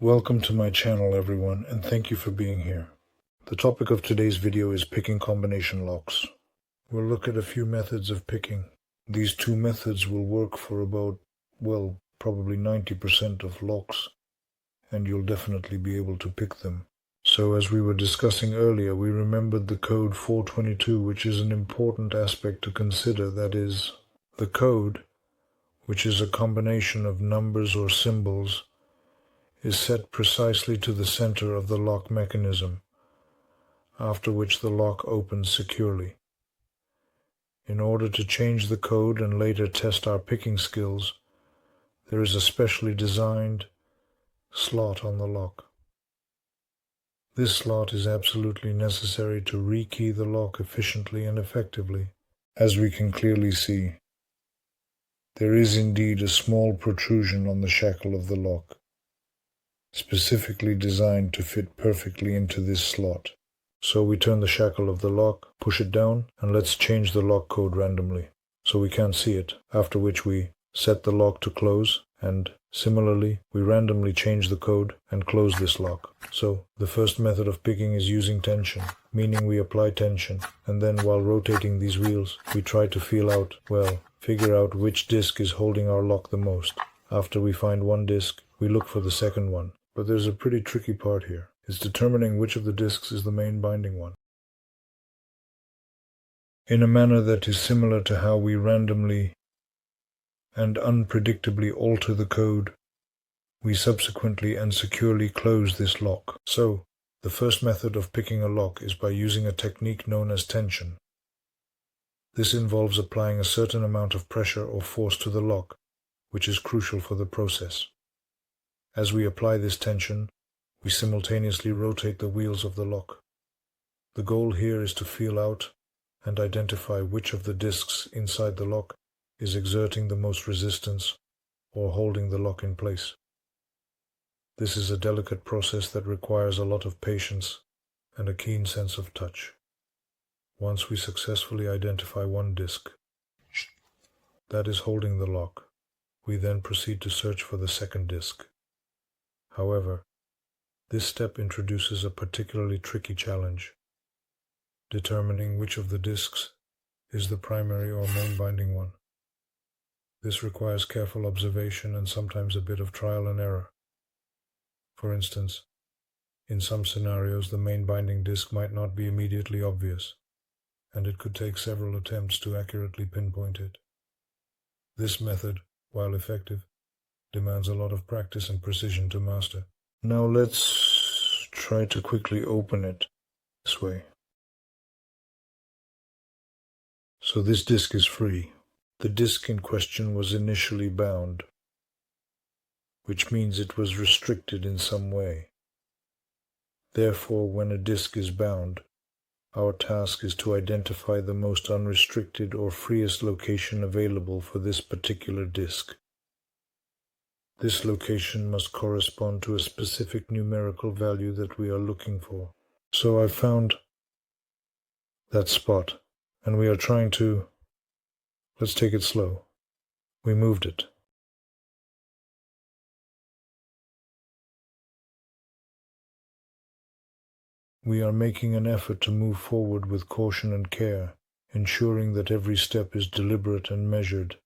Welcome to my channel, everyone, and thank you for being here. The topic of today's video is picking combination locks. We'll look at a few methods of picking. These two methods will work for about, probably 90% of locks, and you'll definitely be able to pick them. So as we were discussing earlier, we remembered the code 422, which is an important aspect to consider. That is, the code, which is a combination of numbers or symbols, is set precisely to the center of the lock mechanism, after which the lock opens securely. In order to change the code and later test our picking skills, there is a specially designed slot on the lock. This slot is absolutely necessary to rekey the lock efficiently and effectively. As we can clearly see, there is indeed a small protrusion on the shackle of the lock, specifically designed to fit perfectly into this slot. So we turn the shackle of the lock, push it down, and let's change the lock code randomly, so we can't see it, after which we set the lock to close, and similarly, we randomly change the code and close this lock. So the first method of picking is using tension, meaning we apply tension, and then while rotating these wheels, we try to figure out which disc is holding our lock the most. After we find one disc, we look for the second one. But there's a pretty tricky part here. It's determining which of the discs is the main binding one. In a manner that is similar to how we randomly and unpredictably alter the code, we subsequently and securely close this lock. So, the first method of picking a lock is by using a technique known as tension. This involves applying a certain amount of pressure or force to the lock, which is crucial for the process. As we apply this tension, we simultaneously rotate the wheels of the lock. The goal here is to feel out and identify which of the discs inside the lock is exerting the most resistance or holding the lock in place. This is a delicate process that requires a lot of patience and a keen sense of touch. Once we successfully identify one disc that is holding the lock, we then proceed to search for the second disc. However, this step introduces a particularly tricky challenge, determining which of the discs is the primary or main binding one. This requires careful observation and sometimes a bit of trial and error. For instance, in some scenarios the main binding disc might not be immediately obvious, and it could take several attempts to accurately pinpoint it. This method, while effective, demands a lot of practice and precision to master. Now let's try to quickly open it this way. So this disc is free. The disc in question was initially bound, which means it was restricted in some way. Therefore, when a disc is bound, our task is to identify the most unrestricted or freest location available for this particular disc. This location must correspond to a specific numerical value that we are looking for. So I found that spot, and we are trying to, let's take it slow. We moved it. We are making an effort to move forward with caution and care, ensuring that every step is deliberate and measured.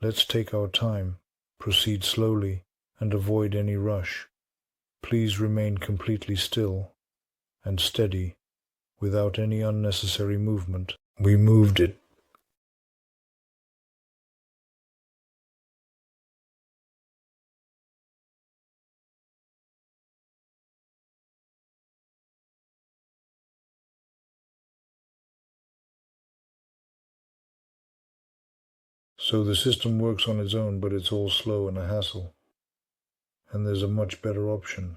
Let's take our time, proceed slowly, and avoid any rush. Please remain completely still and steady, without any unnecessary movement. We moved it. So the system works on its own, but it's all slow and a hassle. And there's a much better option.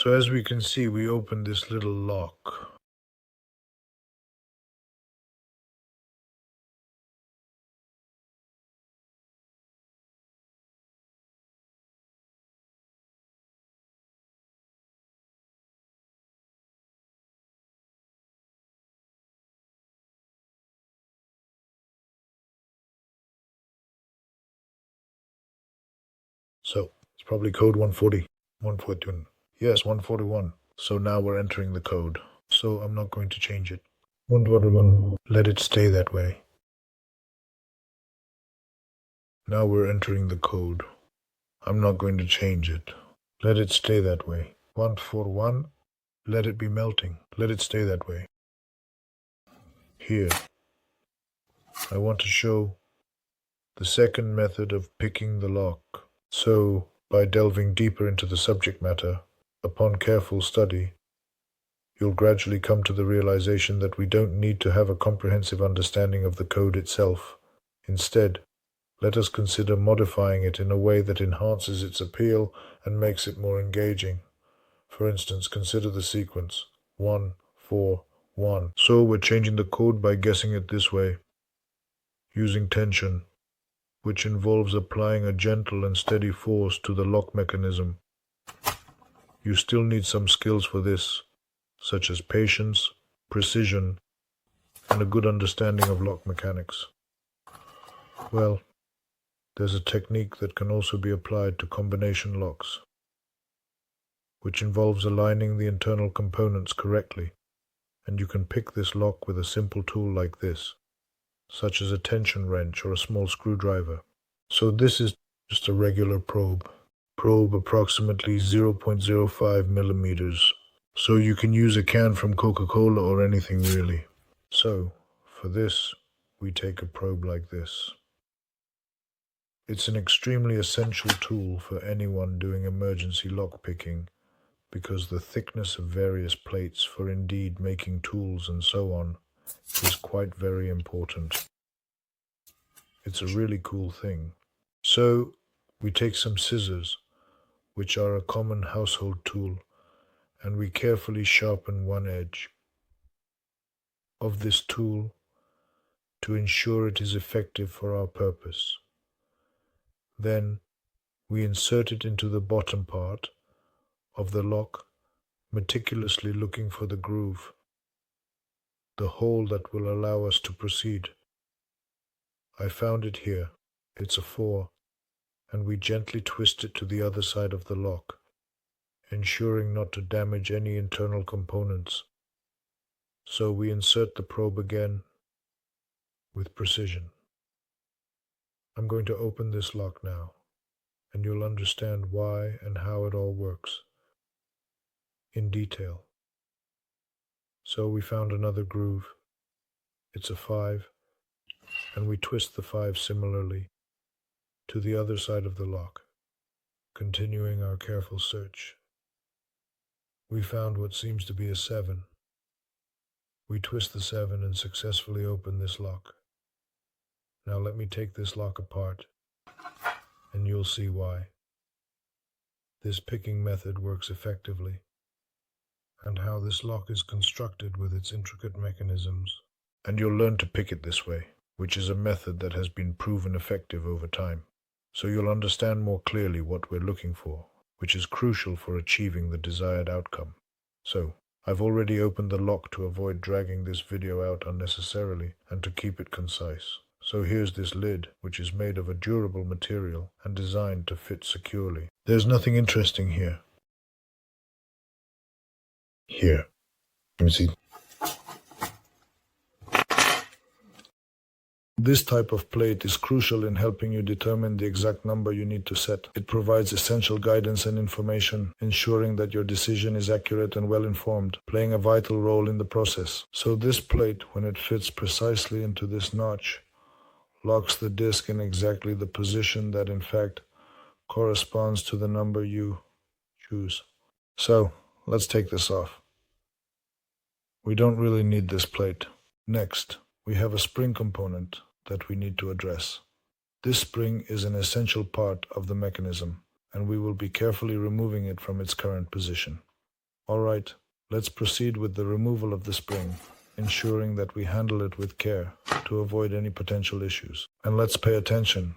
So as we can see, we open this little lock. So it's probably code 140, 141. Yes, 141. So now we're entering the code. So I'm not going to change it. 141. Let it stay that way. Now we're entering the code. I'm not going to change it. Let it stay that way. 141. Let it be melting. Let it stay that way. Here, I want to show the second method of picking the lock. So, by delving deeper into the subject matter, upon careful study, you'll gradually come to the realization that we don't need to have a comprehensive understanding of the code itself. Instead, let us consider modifying it in a way that enhances its appeal and makes it more engaging. For instance, consider the sequence 1, 4, 1. So we're changing the code by guessing it this way, using tension, which involves applying a gentle and steady force to the lock mechanism. You still need some skills for this, such as patience, precision, and a good understanding of lock mechanics. Well, there's a technique that can also be applied to combination locks, which involves aligning the internal components correctly, and you can pick this lock with a simple tool like this, such as a tension wrench or a small screwdriver. So this is just a regular probe approximately 0.05 millimeters. So you can use a can from Coca-Cola or anything really. So for this, we take a probe like this. It's an extremely essential tool for anyone doing emergency lockpicking because the thickness of various plates for indeed making tools and so on is quite very important. It's a really cool thing. So we take some scissors, which are a common household tool, and we carefully sharpen one edge of this tool to ensure it is effective for our purpose. Then we insert it into the bottom part of the lock, meticulously looking for the groove, the hole that will allow us to proceed. I found it here. It's a 4, and we gently twist it to the other side of the lock, ensuring not to damage any internal components. So we insert the probe again with precision. I'm going to open this lock now, and you'll understand why and how it all works in detail. So we found another groove. It's a 5, and we twist the 5 similarly to the other side of the lock. Continuing our careful search, we found what seems to be a 7. We twist the 7 and successfully open this lock. Now let me take this lock apart, and you'll see why. This picking method works effectively, and how this lock is constructed with its intricate mechanisms. And you'll learn to pick it this way, which is a method that has been proven effective over time. So you'll understand more clearly what we're looking for, which is crucial for achieving the desired outcome. So, I've already opened the lock to avoid dragging this video out unnecessarily and to keep it concise. So here's this lid, which is made of a durable material and designed to fit securely. There's nothing interesting here. Here. Let me see. This type of plate is crucial in helping you determine the exact number you need to set. It provides essential guidance and information, ensuring that your decision is accurate and well informed, playing a vital role in the process. So this plate, when it fits precisely into this notch, locks the disc in exactly the position that in fact corresponds to the number you choose. So, let's take this off. We don't really need this plate. Next, we have a spring component that we need to address. This spring is an essential part of the mechanism, and we will be carefully removing it from its current position. Alright, let's proceed with the removal of the spring, ensuring that we handle it with care to avoid any potential issues. And let's pay attention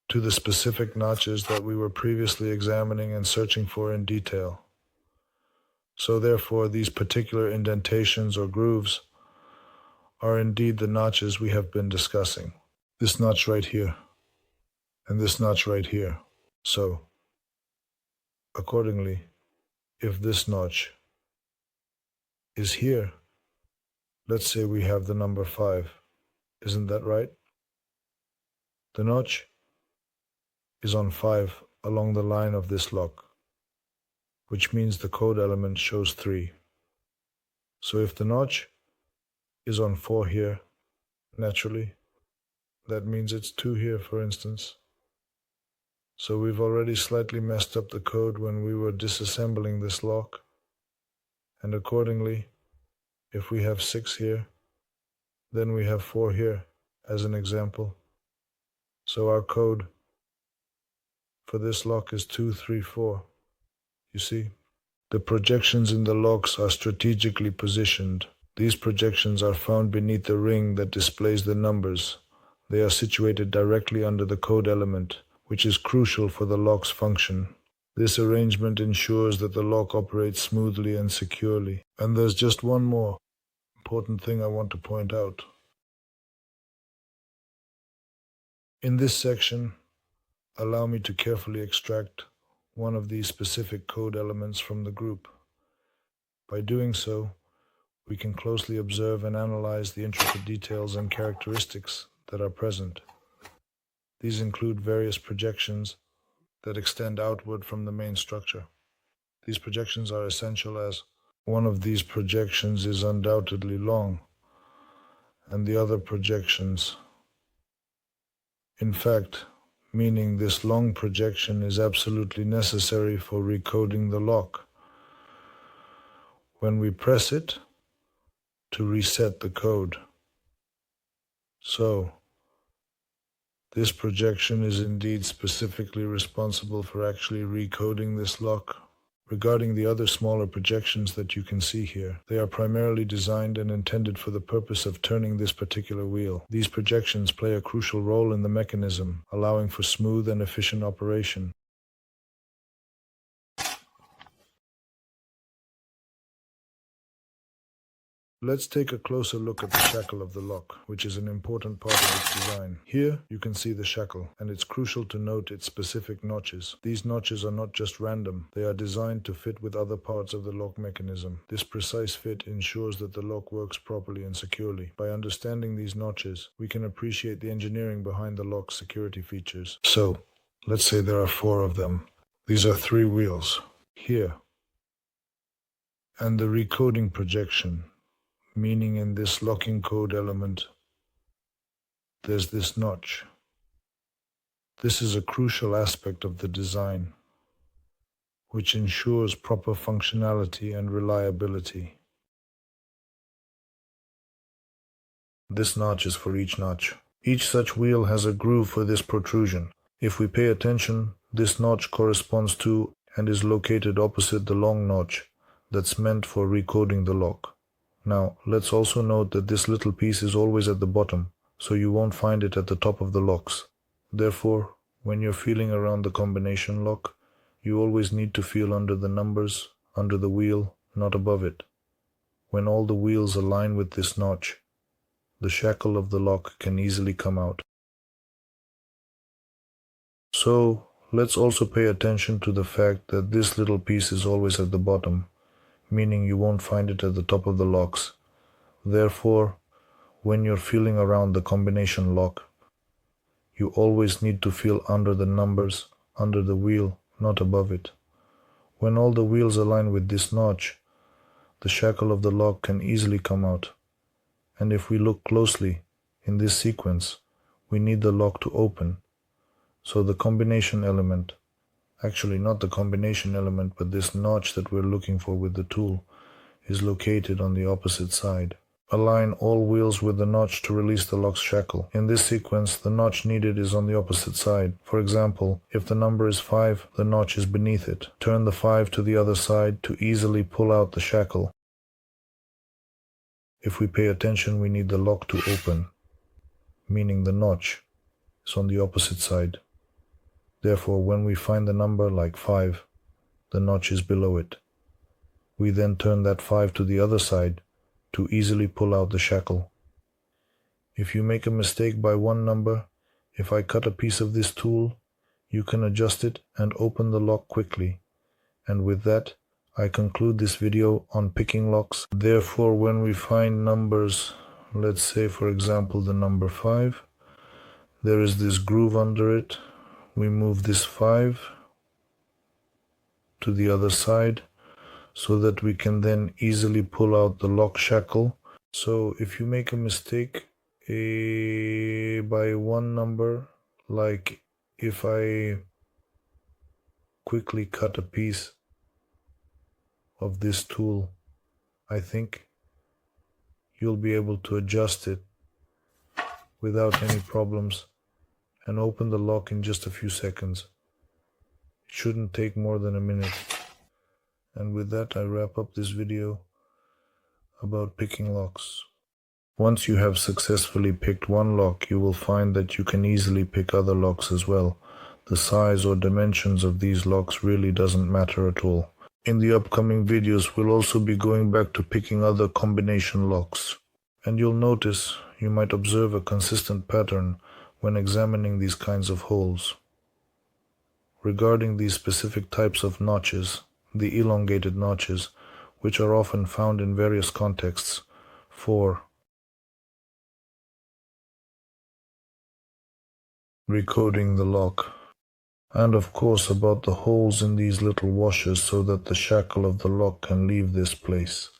to the specific notches that we were previously examining and searching for in detail. So therefore, these particular indentations or grooves are indeed the notches we have been discussing. This notch right here, and this notch right here. So, accordingly, if this notch is here, let's say we have the number 5. Isn't that right? The notch is on 5 along the line of this lock, which means the code element shows 3. So if the notch is on 4 here, naturally, that means it's 2 here, for instance. So we've already slightly messed up the code when we were disassembling this lock. And accordingly, if we have 6 here, then we have 4 here, as an example. So our code for this lock is 2, 3, 4. You see? The projections in the locks are strategically positioned. These projections are found beneath the ring that displays the numbers. They are situated directly under the code element, which is crucial for the lock's function. This arrangement ensures that the lock operates smoothly and securely. And there's just one more important thing I want to point out. In this section, allow me to carefully extract one of these specific code elements from the group. By doing so, we can closely observe and analyze the intricate details and characteristics that are present. These include various projections that extend outward from the main structure. These projections are essential as one of these projections is undoubtedly long, and the other projections, in fact, meaning this long projection is absolutely necessary for recoding the lock. When we press it to reset the code. So, this projection is indeed specifically responsible for actually recoding this lock. Regarding the other smaller projections that you can see here, they are primarily designed and intended for the purpose of turning this particular wheel. These projections play a crucial role in the mechanism, allowing for smooth and efficient operation. Let's take a closer look at the shackle of the lock, which is an important part of its design. Here, you can see the shackle, and it's crucial to note its specific notches. These notches are not just random. They are designed to fit with other parts of the lock mechanism. This precise fit ensures that the lock works properly and securely. By understanding these notches, we can appreciate the engineering behind the lock's security features. So, let's say there are 4 of them. These are 3 wheels. Here. And the recoding projection, meaning in this locking code element, there's this notch. This is a crucial aspect of the design, which ensures proper functionality and reliability. This notch is for each notch. Each such wheel has a groove for this protrusion. If we pay attention, this notch corresponds to and is located opposite the long notch that's meant for recoding the lock. Now, let's also note that this little piece is always at the bottom, so you won't find it at the top of the locks. Therefore, when you're feeling around the combination lock, you always need to feel under the numbers, under the wheel, not above it. When all the wheels align with this notch, the shackle of the lock can easily come out. So, let's also pay attention to the fact that this little piece is always at the bottom, meaning you won't find it at the top of the locks. Therefore, when you're feeling around the combination lock, you always need to feel under the numbers, under the wheel, not above it. When all the wheels align with this notch, the shackle of the lock can easily come out. And if we look closely in this sequence, we need the lock to open. So the combination element, actually not the combination element, but this notch that we're looking for with the tool, is located on the opposite side. Align all wheels with the notch to release the lock's shackle. In this sequence, the notch needed is on the opposite side. For example, if the number is 5, the notch is beneath it. Turn the 5 to the other side to easily pull out the shackle. If we pay attention, we need the lock to open, meaning the notch is on the opposite side. Therefore, when we find the number like 5, the notch is below it. We then turn that 5 to the other side to easily pull out the shackle. If you make a mistake by one number, if I cut a piece of this tool, you can adjust it and open the lock quickly. And with that, I conclude this video on picking locks. Therefore, when we find numbers, let's say for example the number 5, there is this groove under it. We move this 5 to the other side so that we can then easily pull out the lock shackle. So if you make a mistake by one number, like if I quickly cut a piece of this tool, I think you'll be able to adjust it without any problems and open the lock in just a few seconds. It shouldn't take more than a minute. And with that, I wrap up this video about picking locks. Once you have successfully picked one lock, you will find that you can easily pick other locks as well. The size or dimensions of these locks really doesn't matter at all. In the upcoming videos, we'll also be going back to picking other combination locks. And you'll notice, you might observe a consistent pattern when examining these kinds of holes. Regarding these specific types of notches, the elongated notches, which are often found in various contexts, for recoding the lock, and of course about the holes in these little washers so that the shackle of the lock can leave this place.